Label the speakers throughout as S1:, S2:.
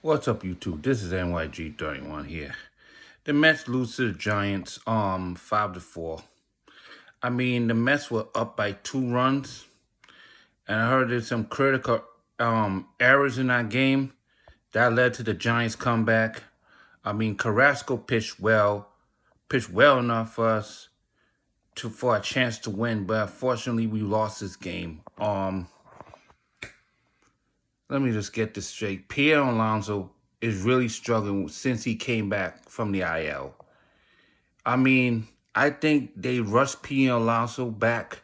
S1: What's up, YouTube? This is NYG31 here. The Mets lose to the Giants 5-4. I mean, the Mets were up by 2 runs, and I heard there's some critical errors in that game that led to the Giants comeback. I mean, Carrasco pitched well enough for us for a chance to win, but unfortunately we lost this game. Let me just get this straight. Pierre Alonso is really struggling since he came back from the IL. I mean, I think they rushed Pierre Alonso back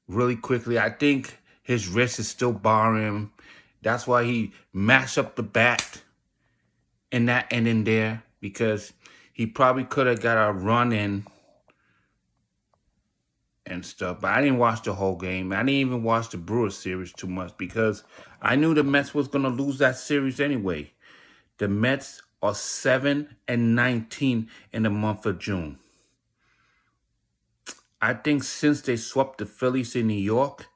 S1: really quickly. I think his wrist is still bothering him. That's why he mashed up the bat in that inning there, because he probably could have got a run in and stuff. But I didn't watch the whole game. I didn't even watch the Brewers series too much because I knew the Mets was going to lose that series anyway. The Mets are 7-19 in the month of June. I think since they swept the Phillies in New York,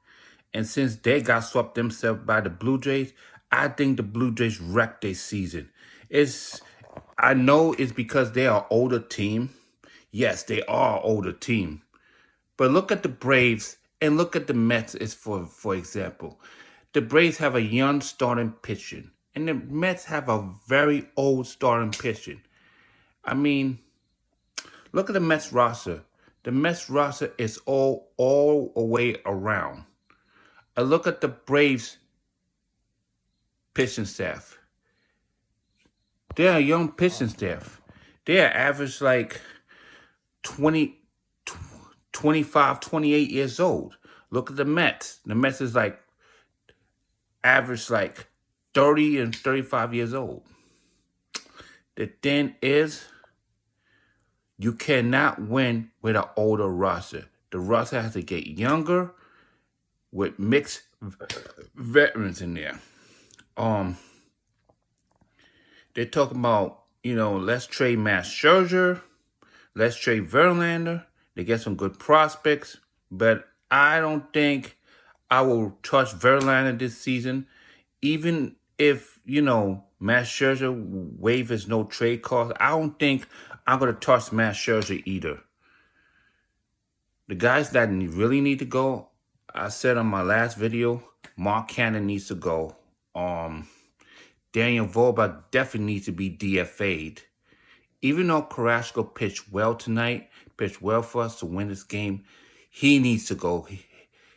S1: and since they got swept themselves by the Blue Jays, I think the Blue Jays wrecked their season. I know it's because they are an older team. Yes, they are an older team. But look at the Braves and look at the Mets for example. The Braves have a young starting pitching, and the Mets have a very old starting pitching. I mean, look at the Mets roster. The Mets roster is all the way around. I look at the Braves pitching staff. They're a young pitching staff. They're average like 20, 25, 28 years old. Look at the Mets. The Mets is like average like 30 and 35 years old. The thing is, you cannot win with an older roster. The roster has to get younger with mixed veterans in there. They're talking about, let's trade Max Scherzer, let's trade Verlander. They get some good prospects, but I don't think I will touch Verlander this season, even if, Max Scherzer waive his no trade clause. I don't think I'm going to touch Max Scherzer either. The guys that really need to go, I said on my last video, Mark Cannon needs to go. Daniel Vogelbach definitely needs to be DFA'd. Even though Carrasco pitched well tonight, pitched well for us to win this game, he needs to go.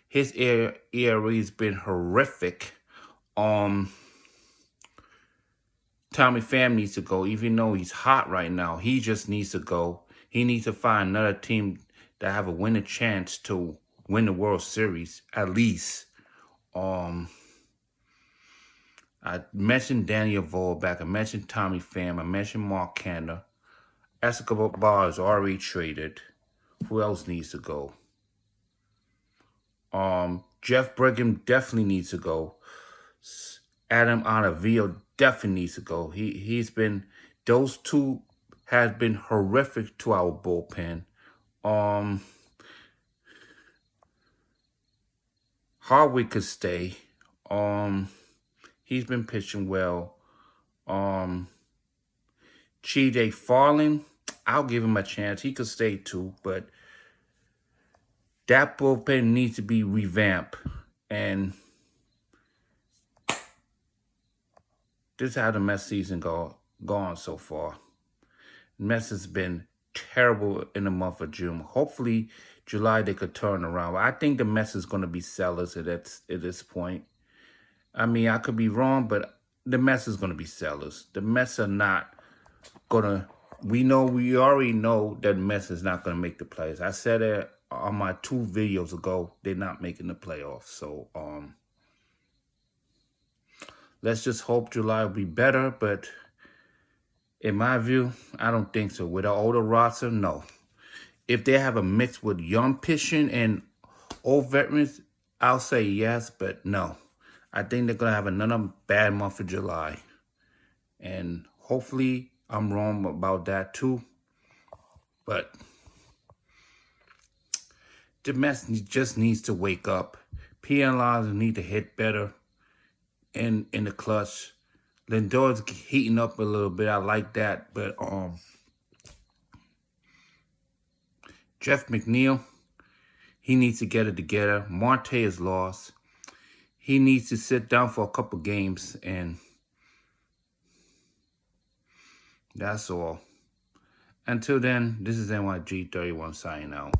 S1: His ERA has been horrific. Tommy Pham needs to go, even though he's hot right now. He just needs to go. He needs to find another team that have a winning chance to win the World Series, at least. I mentioned Daniel Vogelbach. I mentioned Tommy Pham. I mentioned Mark Cannon. Escobar is already traded. Who else needs to go? Jeff Brigham definitely needs to go. Adam Ottavio definitely needs to go. Those two have been horrific to our bullpen. Hardwick could stay. He's been pitching well. Chide Farland, I'll give him a chance. He could stay too, but that bullpen needs to be revamped. And this is how the Mets season gone so far. The Mets has been terrible in the month of June. Hopefully, July they could turn around. I think the Mets is going to be sellers at this point. I mean, I could be wrong, but the Mets is going to be sellers. The Mets are not going to... We already know that the Mets is not going to make the playoffs. I said it on my 2 videos ago. They're not making the playoffs. So, let's just hope July will be better. But in my view, I don't think so. With an older roster, no. If they have a mix with young pitching and old veterans, I'll say yes, but no. I think they're going to have another bad month of July. And hopefully I'm wrong about that too. But the Mets just needs to wake up. Pierre Alonso need to hit better in the clutch. Lindor's heating up a little bit. I like that. But Jeff McNeil, he needs to get it together. Marte is lost. He needs to sit down for a couple games, and that's all. Until then, this is NYG31 signing out.